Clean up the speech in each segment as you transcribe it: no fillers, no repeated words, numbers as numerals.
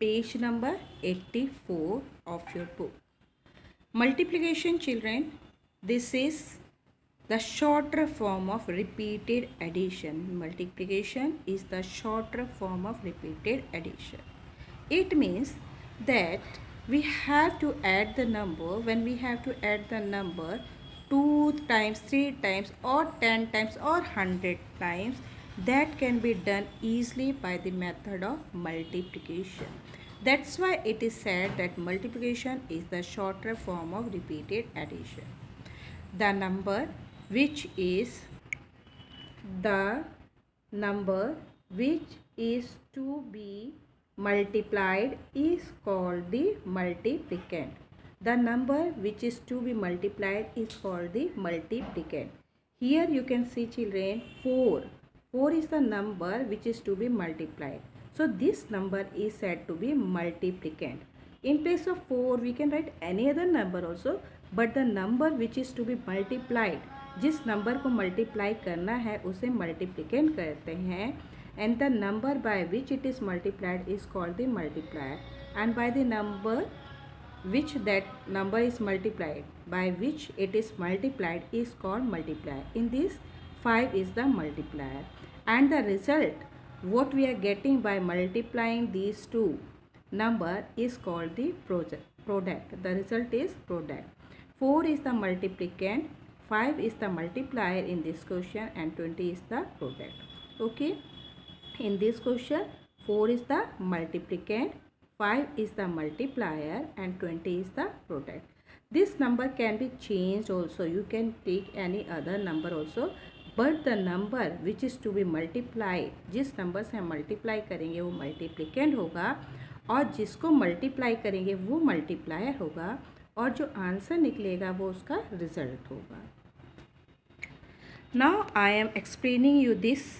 page number 84 of your book. Multiplication, children, this is the shorter form of repeated addition. Multiplication is the shorter form of repeated addition. It means that we have to add the number. When we have to add the number 2 times, 3 times or 10 times or 100 times, that can be done easily by the method of multiplication. That's why it is said that multiplication is the shorter form of repeated addition. The number which is to be multiplied is called the multiplicand. The number which is to be multiplied is called the multiplicand. Here you can see, children, 4. 4 is the number which is to be multiplied. So this number is said to be multiplicand. In place of 4 we can write any other number also, but the number which is to be multiplied, जिस number को multiply करना है उसे multiplicand कहते हैं. And the number by which it is multiplied is called the multiplier. And by the number which that number is multiplied, by which it is multiplied, is called multiplier. In this, 5 is the multiplier. And the result, what we are getting by multiplying these two number is called the product. The result is product. 4 is the multiplicand, 5 is the multiplier in this question, and 20 is the product. Okay. In this question, 4 is the multiplicand, 5 is the multiplier, and 20 is the product. This number can be changed also. You can take any other number also. But the number which is to be multiplied, जिस number से हम multiply करेंगे वो मल्टीप्लिकेंड होगा, और जिसको multiply करेंगे वो मल्टीप्लायर होगा, और जो आंसर निकलेगा वो उसका रिजल्ट होगा. Now I am explaining you this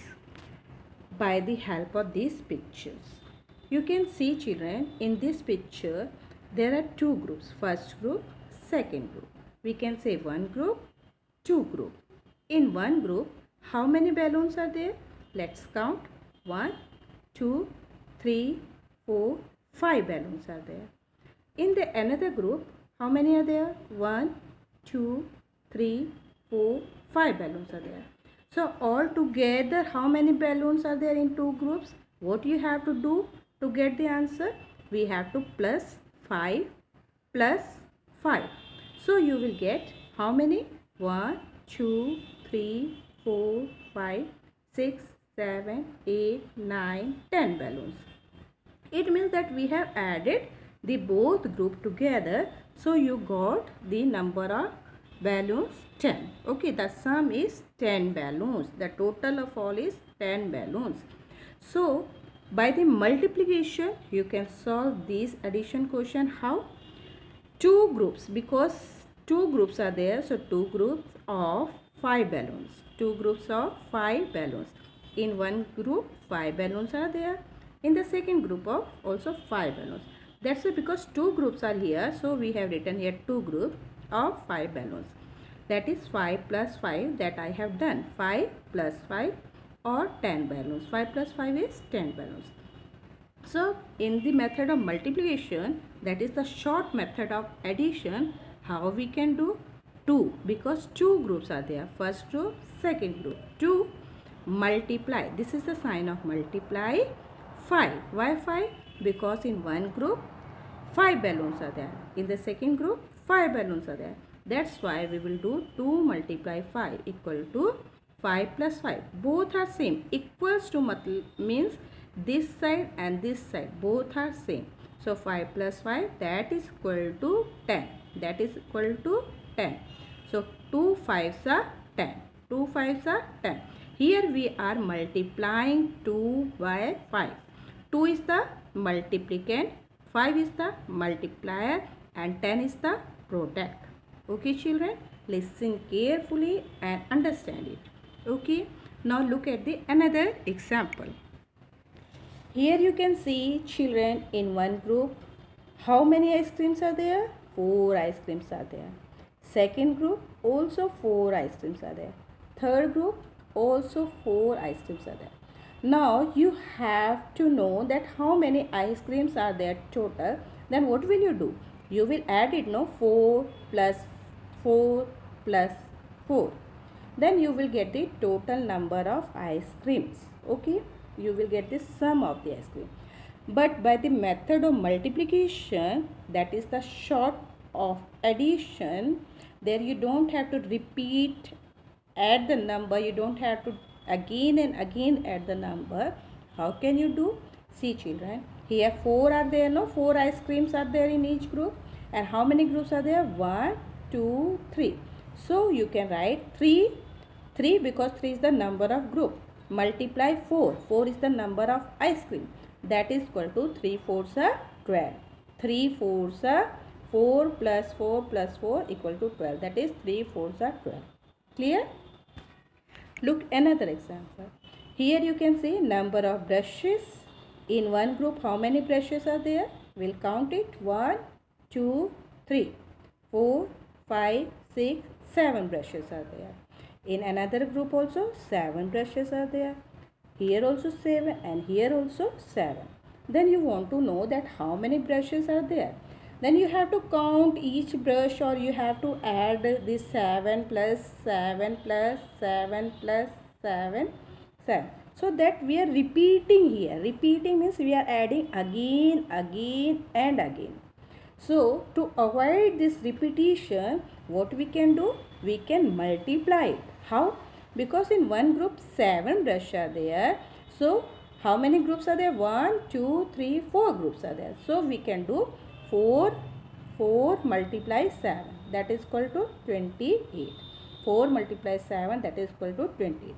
by the help of these pictures. You can see, children, in this picture there are two groups. First group, second group. We can say one group, two group. In one group, how many balloons are there? Let's count. 1, 2, 3, 4, 5 balloons are there. In the another group, how many are there? 1, 2, 3, 4, 5 balloons are there. So all together, how many balloons are there in two groups? What you have to do to get the answer? We have to plus 5 plus 5. So you will get how many? 1, 2, 3, 4, 5, 6, 7, 8, 9, 10 balloons. It means that we have added the both group together. So you got the number of balloons 10. Okay, the sum is 10 balloons. The total of all is 10 balloons. So by the multiplication you can solve this addition question. How? Two groups, because two groups are there. So two groups of 5 balloons. Two groups of 5 balloons. In one group 5 balloons are there. In the second group of also 5 balloons. That's why, because two groups are here, so we have written here two groups of 5 balloons. That is 5 plus 5 that I have done. 5 plus 5 or 10 balloons. 5 plus 5 is 10 balloons. So in the method of multiplication, that is the short method of addition, how we can do? 2, because two groups are there. First group, second group. 2 multiply. This is the sign of multiply 5. Why 5? Because in one group 5 balloons are there. In the second group 5 balloons are there. That's why we will do 2 multiply 5 equal to 5 plus 5. Both are same. Equals to means this side and this side. Both are same. So 5 plus 5, that is equal to 10. That is equal to 10. So 2 5s are 10. 2 5s are 10. Here we are multiplying 2 by 5. 2 is the multiplicand, 5 is the multiplier, and 10 is the product. Okay, children, listen carefully and understand it. Okay, now look at the another example. Here you can see, children, in one group how many ice creams are there? 4 ice creams are there. Second group, also 4 ice creams are there. Third group, also 4 ice creams are there. Now you have to know that how many ice creams are there total. Then what will you do? You will add it, no? 4 plus 4 plus 4. Then you will get the total number of ice creams. Okay, you will get the sum of the ice cream. But by the method of multiplication, that is the short of addition, there you don't have to repeat add the number, you don't have to again and again add the number. How can you do? See children, here 4 are there, no? 4 ice creams are there in each group. And how many groups are there? 1, 2, 3. So you can write 3 because 3 is the number of group. Multiply 4. 4 is the number of ice cream. That is equal to 3 fours are 12. 3 fours are 4 plus 4 plus 4 equal to 12. That is 3 fours are 12. Clear? Look another example. Here you can see number of brushes. In one group how many brushes are there? We'll count it. 1, 2, 3, 4, 5, 6, 7 brushes are there. In another group also 7 brushes are there. Here also 7 and here also 7. Then you want to know that how many brushes are there. Then you have to count each brush, or you have to add this 7 plus 7 plus 7 plus 7, 7. So that we are repeating here. Repeating means we are adding again, again and again. So to avoid this repetition, what we can do? We can multiply it. How? Because in one group 7 brushes are there. So how many groups are there? 1, 2, 3, 4 groups are there. So we can do 4 multiply 7, that is equal to 28. 4 multiply 7, that is equal to 28.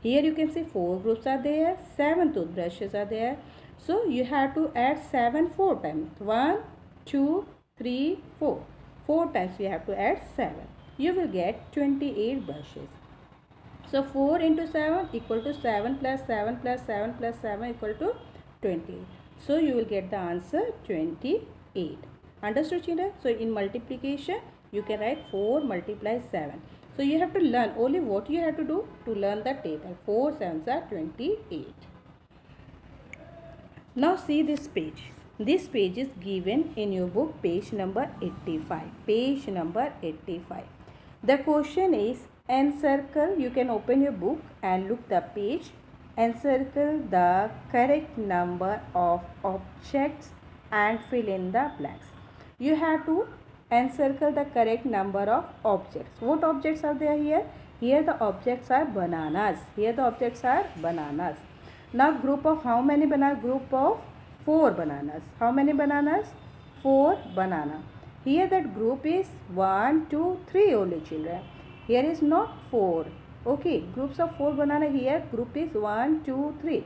Here you can see 4 groups are there, 7 toothbrushes are there. So you have to add 7 4 times. 1, 2, 3, 4. 4 times you have to add 7. You will get 28 brushes. So 4 into 7 equal to 7 plus 7 plus 7 plus 7 equal to 28. So you will get the answer 28. Understood children? So in multiplication you can write 4 multiply 7. So you have to learn only what you have to do to learn the table. 4 7s are 28. Now see this page. This page is given in your book, page number 85. Page number 85. The question is encircle. You can open your book and look the page. Encircle the correct number of objects and fill in the blanks. You have to encircle the correct number of objects. What objects are there here? Here the objects are bananas. Here the objects are bananas. Now group of how many bananas? Group of 4 bananas. How many bananas? 4 banana. Here that group is 1, 2, 3 only children. Here is not 4. Okay, groups of 4 banana. Here group is 1, 2, 3.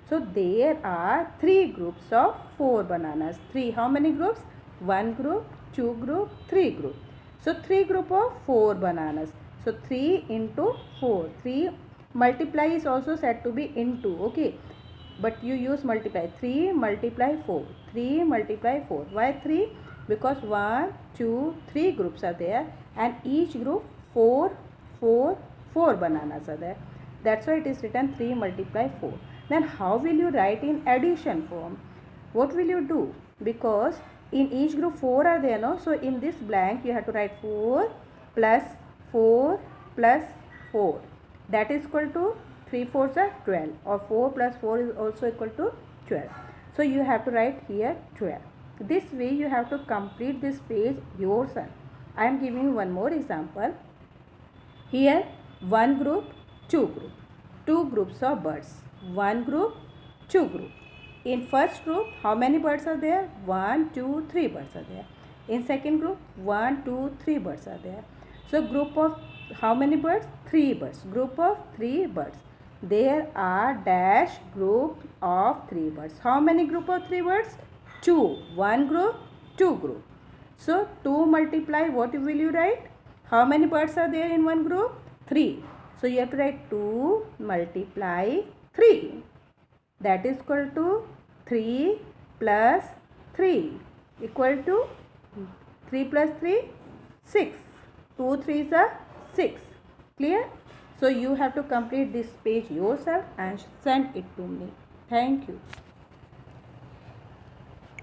So there are 3 groups of 4 bananas. 3. How many groups? 1 group, 2 group, 3 group. So 3 group of 4 bananas. So 3 into 4. 3 multiply is also said to be into. Okay. But you use multiply. 3 multiply 4. 3 multiply 4. Why 3? Because 1, 2, 3 groups are there. And each group 4 bananas are there. That's why it is written 3 multiply 4. Then how will you write in addition form? What will you do? Because in each group 4 are there, no? So in this blank you have to write 4 plus 4 plus 4. That is equal to 3 fours are 12, or 4 plus 4 is also equal to 12. So you have to write here 12. This way you have to complete this page yourself. I am giving one more example. Here 1 group, 2 group. 2 groups of birds. 1 group, 2 group. In first group, how many birds are there? 1, 2, 3 birds are there. In second group, 1, 2, 3 birds are there. So group of how many birds? 3 birds. Group of 3 birds. There are dash group of 3 birds. How many group of 3 birds? 2. 1 group, 2 group. So 2 multiply, what will you write? How many birds are there in one group? 3. So you have to write 2 multiply 3. That is equal to 3 plus 3 equal to 3 plus 3, 6. 2 3s are 6. Clear? So you have to complete this page yourself and send it to me. Thank you.